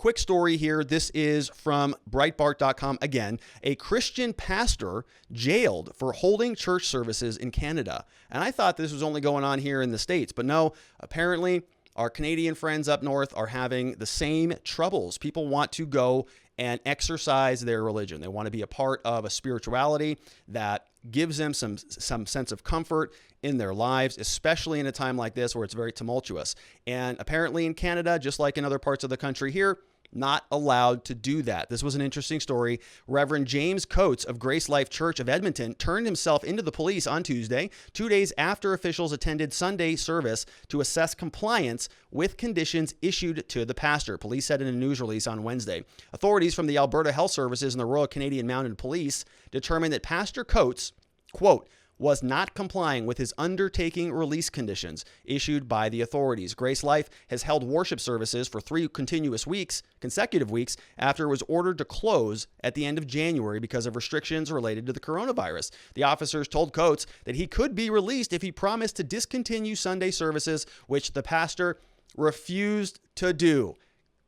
Quick story here. This is from Breitbart.com. Again, a Christian pastor jailed for holding church services in Canada. And I thought this was only going on here in the States, but no, apparently our Canadian friends up north are having the same troubles. People want to go and exercise their religion. They want to be a part of a spirituality that gives them some sense of comfort in their lives, especially in a time like this where it's very tumultuous. And apparently in Canada, just like in other parts of the country here, not allowed to do that. This was an interesting story. Reverend James Coates of GraceLife Church of Edmonton turned himself into the police on Tuesday, 2 days after officials attended Sunday service to assess compliance with conditions issued to the pastor. Police said in a news release on Wednesday. Authorities from the Alberta Health Services and the Royal Canadian Mounted Police determined that Pastor Coates, quote, was not complying with his undertaking release conditions issued by the authorities. GraceLife has held worship services for 3 consecutive weeks after it was ordered to close at the end of January because of restrictions related to the coronavirus. The officers told Coates that he could be released if he promised to discontinue Sunday services, which the pastor refused to do.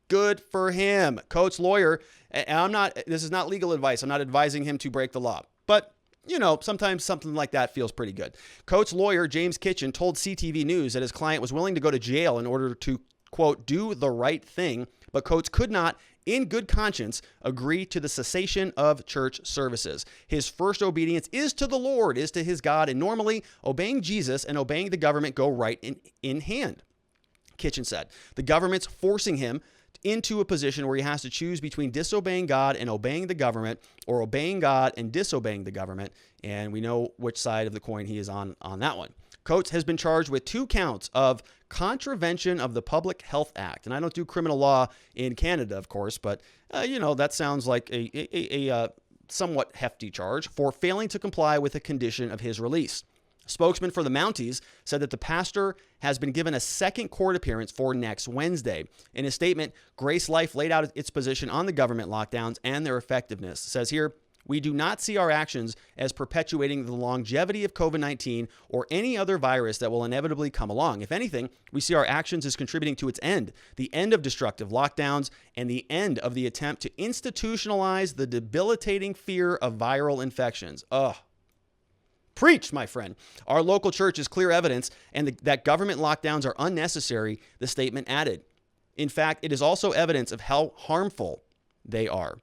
Good for him. Coates' lawyer, and this is not legal advice. I'm not advising him to break the law, but you know, sometimes something like that feels pretty good. Coates' lawyer, James Kitchen, told CTV News that his client was willing to go to jail in order to, quote, do the right thing, but Coates could not, in good conscience, agree to the cessation of church services. His first obedience is to the Lord, is to his God, and normally obeying Jesus and obeying the government go right in hand, Kitchen said. The government's forcing him into a position where he has to choose between disobeying God and obeying the government, or obeying God and disobeying the government. And we know which side of the coin he is on that one. Coates has been charged with 2 counts of contravention of the Public Health Act. And I don't do criminal law in Canada, of course, but that sounds like a somewhat hefty charge for failing to comply with a condition of his release. A spokesman for the Mounties said that the pastor has been given a second court appearance for next Wednesday. In a statement, GraceLife laid out its position on the government lockdowns and their effectiveness. It says here, we do not see our actions as perpetuating the longevity of COVID-19 or any other virus that will inevitably come along. If anything, we see our actions as contributing to its end, the end of destructive lockdowns and the end of the attempt to institutionalize the debilitating fear of viral infections. Preach, my friend. Our local church is clear evidence that government lockdowns are unnecessary, the statement added. In fact, it is also evidence of how harmful they are.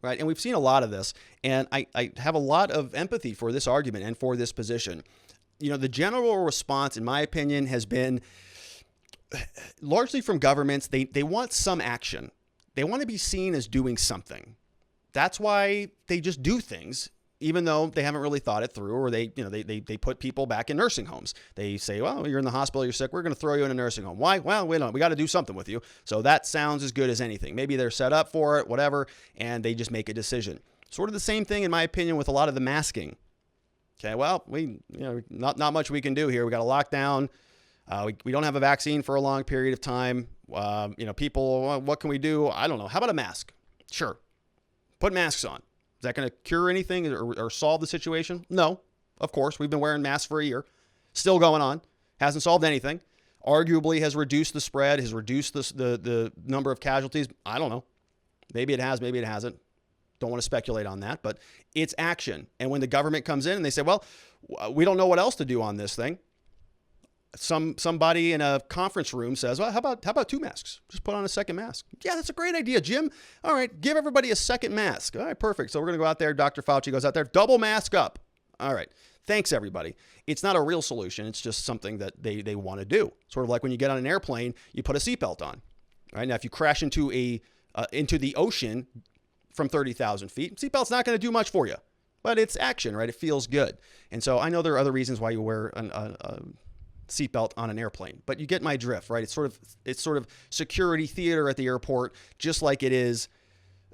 Right? And we've seen a lot of this, and I have a lot of empathy for this argument and for this position. You know, the general response, in my opinion, has been largely from governments. They want some action. They want to be seen as doing something. That's why they just do things, even though they haven't really thought it through, or they put people back in nursing homes. They say, well, you're in the hospital, you're sick, we're going to throw you in a nursing home. Why? Well, we got to do something with you. So that sounds as good as anything. Maybe they're set up for it, whatever, and they just make a decision. Sort of the same thing, in my opinion, with a lot of the masking. Okay, well, not much we can do here. We got a lockdown. We don't have a vaccine for a long period of time. People, what can we do? I don't know. How about a mask? Sure. Put masks on. Is that going to cure anything or solve the situation? No, of course. We've been wearing masks for a year. Still going on. Hasn't solved anything. Arguably has reduced the spread, has reduced the number of casualties. I don't know. Maybe it has, maybe it hasn't. Don't want to speculate on that, but it's action. And when the government comes in and they say, well, we don't know what else to do on this thing. Somebody in a conference room says, well, how about 2 masks? Just put on a second mask. Yeah, that's a great idea, Jim. All right, give everybody a second mask. All right, perfect. So we're going to go out there. Dr. Fauci goes out there, double mask up. All right. Thanks, everybody. It's not a real solution. It's just something that they want to do. Sort of like when you get on an airplane, you put a seatbelt on. All right. Now, if you crash into the ocean from 30,000 feet, seatbelt's not going to do much for you. But it's action, right? It feels good. And so I know there are other reasons why you wear a seatbelt on an airplane, but you get my drift, right? It's sort of security theater at the airport, just like it is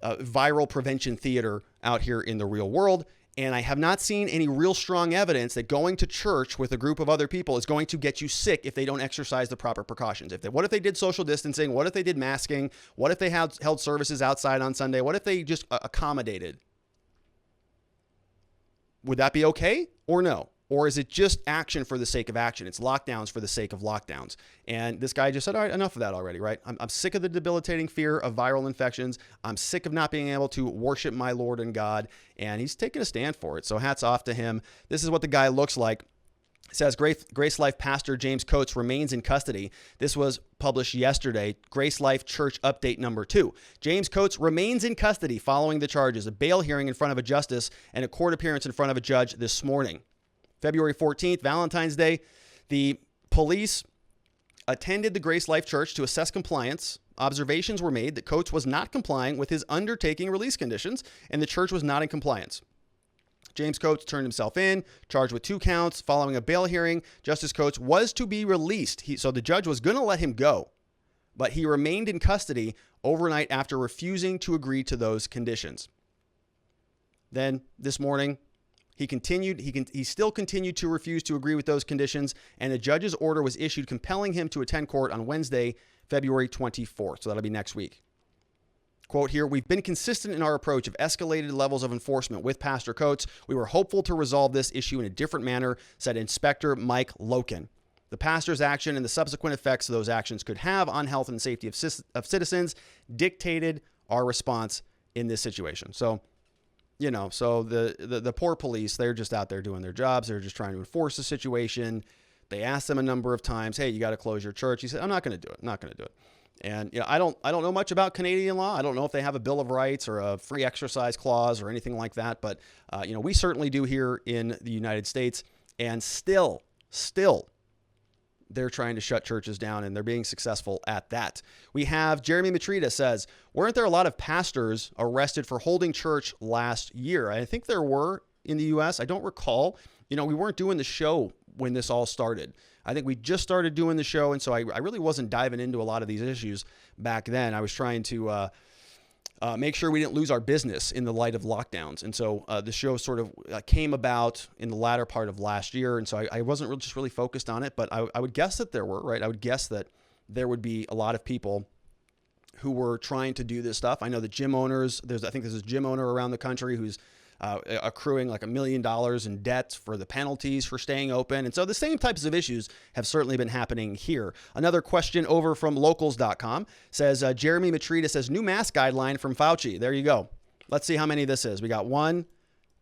viral prevention theater out here in the real world. And I have not seen any real strong evidence that going to church with a group of other people is going to get you sick if they don't exercise the proper precautions. What if they did social distancing? What if they did masking? What if they held services outside on Sunday? What if they just accommodated? Would that be okay or no? Or is it just action for the sake of action? It's lockdowns for the sake of lockdowns. And this guy just said, all right, enough of that already, right? I'm sick of the debilitating fear of viral infections. I'm sick of not being able to worship my Lord and God. And he's taking a stand for it. So hats off to him. This is what the guy looks like. It says GraceLife Pastor James Coates remains in custody. This was published yesterday. GraceLife Church Update number 2. James Coates remains in custody following the charges. A bail hearing in front of a justice and a court appearance in front of a judge this morning. February 14th, Valentine's Day, the police attended the GraceLife Church to assess compliance. Observations were made that Coates was not complying with his undertaking release conditions, and the church was not in compliance. James Coates turned himself in, charged with 2 counts. Following a bail hearing, Justice Coates was to be released. So the judge was going to let him go, but he remained in custody overnight after refusing to agree to those conditions. Then this morning, he still continued to refuse to agree with those conditions, and a judge's order was issued compelling him to attend court on Wednesday, February 24th. So that'll be next week. Quote here, we've been consistent in our approach of escalated levels of enforcement with Pastor Coates. We were hopeful to resolve this issue in a different manner, said Inspector Mike Loken. The pastor's action and the subsequent effects those actions could have on health and safety of citizens dictated our response in this situation. So, so the poor police, they're just out there doing their jobs. They're just trying to enforce the situation. They asked him a number of times, hey, you got to close your church. He said, I'm not going to do it. I'm not going to do it. And I don't know much about Canadian law. I don't know if they have a Bill of Rights or a free exercise clause or anything like that. But, we certainly do here in the United States. And still, they're trying to shut churches down, and they're being successful at that. We have Jeremy Matrita says, weren't there a lot of pastors arrested for holding church last year? I think there were in the U.S. I don't recall. We weren't doing the show when this all started. I think we just started doing the show, and so I really wasn't diving into a lot of these issues back then. I was trying to make sure we didn't lose our business in the light of lockdowns. And so the show sort of came about in the latter part of last year. And so I wasn't just really focused on it, but I would guess that there were, right? I would guess that there would be a lot of people who were trying to do this stuff. I know the gym owners, I think there's a gym owner around the country who's accruing like $1 million in debt for the penalties for staying open. And so the same types of issues have certainly been happening here. Another question over from locals.com says, Jeremy Matrita says, new mask guideline from Fauci. There you go. Let's see how many this is. We got 1,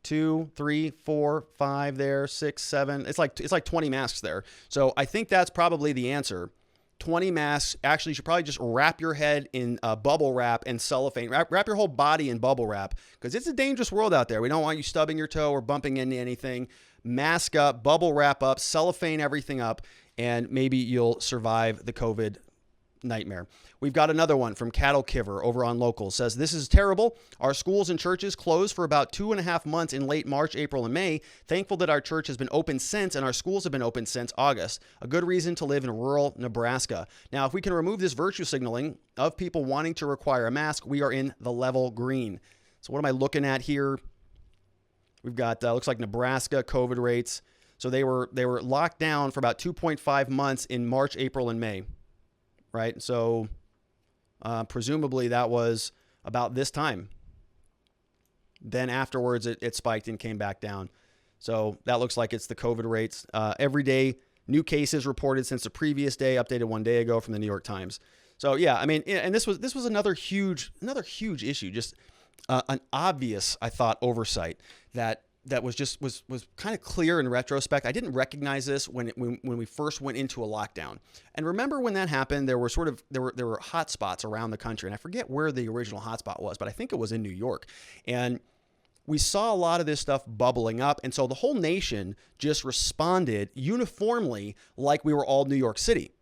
2, 3, 4, 5 there, 6, 7. It's like 20 masks there. So I think that's probably the answer. 20 masks. Actually, you should probably just wrap your head in bubble wrap and cellophane. Wrap your whole body in bubble wrap, because it's a dangerous world out there. We don't want you stubbing your toe or bumping into anything. Mask up, bubble wrap up, cellophane everything up, and maybe you'll survive the COVID nightmare. We've got another one from Cattle Kiver over on Locals. Says, this is terrible. Our schools and churches closed for about 2.5 months in late March, April, and May. Thankful that our church has been open since, and our schools have been open since August. A good reason to live in rural Nebraska. Now, if we can remove this virtue signaling of people wanting to require a mask, we are in the level green. So what am I looking at here? We've got, looks like Nebraska COVID rates. So they were locked down for about 2.5 months in March, April, and May. Right. So presumably that was about this time. Then afterwards, it spiked and came back down. So that looks like it's the COVID rates. Every day, new cases reported since the previous day, updated 1 day ago from the New York Times. So, yeah, I mean, and this was another huge issue, just an obvious, I thought, oversight that was kind of clear in retrospect. I didn't recognize this when we first went into a lockdown. And remember when that happened, there were hot spots around the country, and I forget where the original hotspot was, but I think it was in New York. And we saw a lot of this stuff bubbling up, and so the whole nation just responded uniformly like we were all New York City.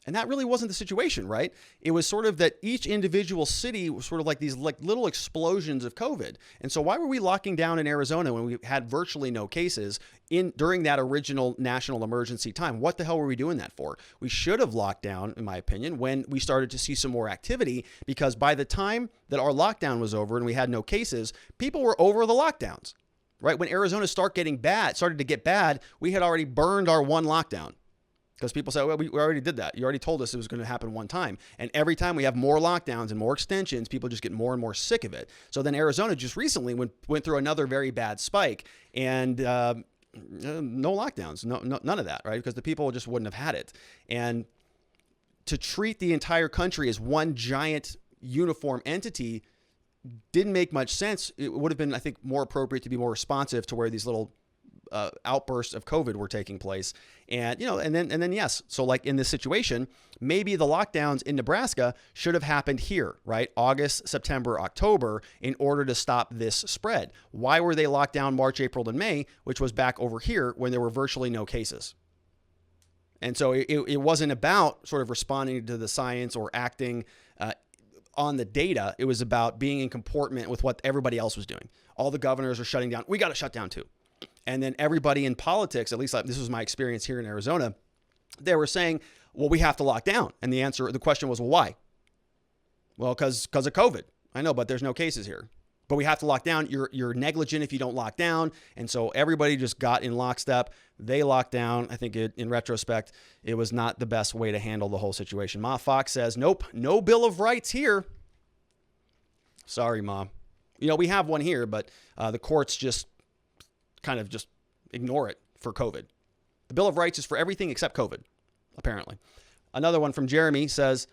And that really wasn't the situation, right? It was sort of that each individual city was sort of like these little explosions of COVID. And so why were we locking down in Arizona when we had virtually no cases during that original national emergency time? What the hell were we doing that for? We should have locked down, in my opinion, when we started to see some more activity, because by the time that our lockdown was over and we had no cases, people were over the lockdowns, right? When Arizona started to get bad, we had already burned our one lockdown. Because people say, well, we already did that. You already told us it was going to happen one time. And every time we have more lockdowns and more extensions, people just get more and more sick of it. So then Arizona just recently went through another very bad spike. And no lockdowns, none of that, right? Because the people just wouldn't have had it. And to treat the entire country as one giant uniform entity didn't make much sense. It would have been, I think, more appropriate to be more responsive to where these little outbursts of COVID were taking place. And, and then yes. So like in this situation, maybe the lockdowns in Nebraska should have happened here, right? August, September, October, in order to stop this spread. Why were they locked down March, April, and May, which was back over here when there were virtually no cases? And so it wasn't about sort of responding to the science or acting on the data. It was about being in comportment with what everybody else was doing. All the governors are shutting down. We got to shut down too. And then everybody in politics, at least this was my experience here in Arizona, they were saying, well, we have to lock down. And the question was, well, why? Well, because of COVID. I know, but there's no cases here. But we have to lock down. You're negligent if you don't lock down. And so everybody just got in lockstep. They locked down. I think in retrospect, it was not the best way to handle the whole situation. Ma Fox says, nope, no Bill of Rights here. Sorry, Mom. We have one here, but the courts just kind of just ignore it for COVID. The Bill of Rights is for everything except COVID, apparently. Another one from Jeremy says,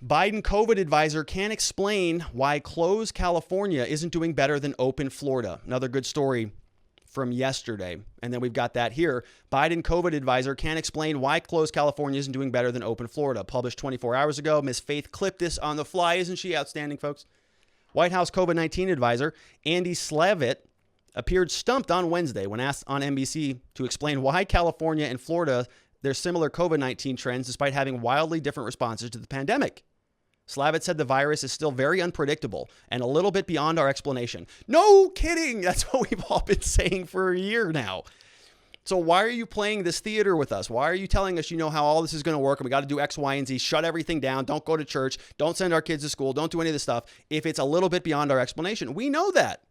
Biden COVID advisor can't explain why closed California isn't doing better than open Florida. Another good story from yesterday. And then we've got that here. Biden COVID advisor can't explain why closed California isn't doing better than open Florida. Published 24 hours ago. Miss Faith clipped this on the fly. Isn't she outstanding, folks? White House COVID-19 advisor Andy Slavitt appeared stumped on Wednesday when asked on NBC to explain why California and Florida, there's similar COVID-19 trends despite having wildly different responses to the pandemic. Slavitt said the virus is still very unpredictable and a little bit beyond our explanation. No kidding. That's what we've all been saying for a year now. So why are you playing this theater with us? Why are you telling us you know how all this is going to work and we got to do X, Y, and Z, shut everything down, don't go to church, don't send our kids to school, don't do any of this stuff if it's a little bit beyond our explanation? We know that.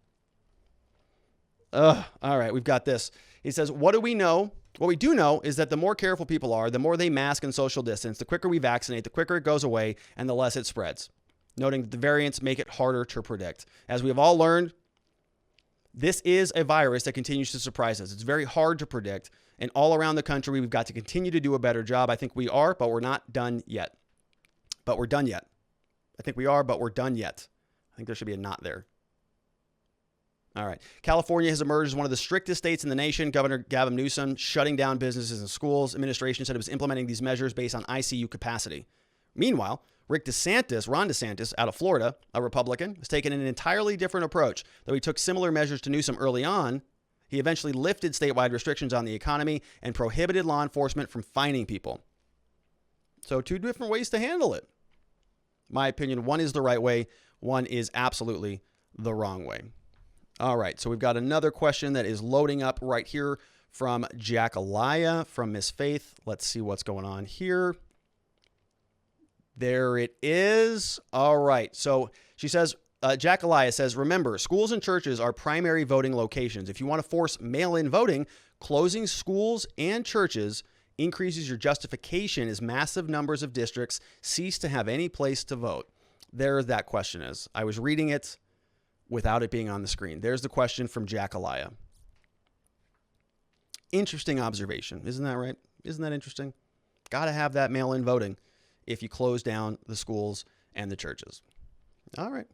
All right, we've got this. He says, what do we know? What we do know is that the more careful people are, the more they mask and social distance, the quicker we vaccinate, the quicker it goes away, and the less it spreads. Noting that the variants make it harder to predict. As we have all learned, this is a virus that continues to surprise us. It's very hard to predict. And all around the country, we've got to continue to do a better job. I think we are, but we're not done yet. I think we are, but we're done yet. I think there should be a not there. All right. California has emerged as one of the strictest states in the nation. Governor Gavin Newsom shutting down businesses and schools. Administration said it was implementing these measures based on ICU capacity. Meanwhile, Ron DeSantis, out of Florida, a Republican, has taken an entirely different approach. Though he took similar measures to Newsom early on, he eventually lifted statewide restrictions on the economy and prohibited law enforcement from fining people. So 2 different ways to handle it. My opinion, one is the right way. One is absolutely the wrong way. All right, so we've got another question that is loading up right here from Jack Alaya from Miss Faith. Let's see what's going on here. There it is. All right, so she says, Jack Alaya says, remember, schools and churches are primary voting locations. If you want to force mail-in voting, closing schools and churches increases your justification as massive numbers of districts cease to have any place to vote. There that question is. I was reading it without it being on the screen. There's the question from Jack Alaya. Interesting observation. Isn't that right? Isn't that interesting? Got to have that mail-in voting if you close down the schools and the churches. All right.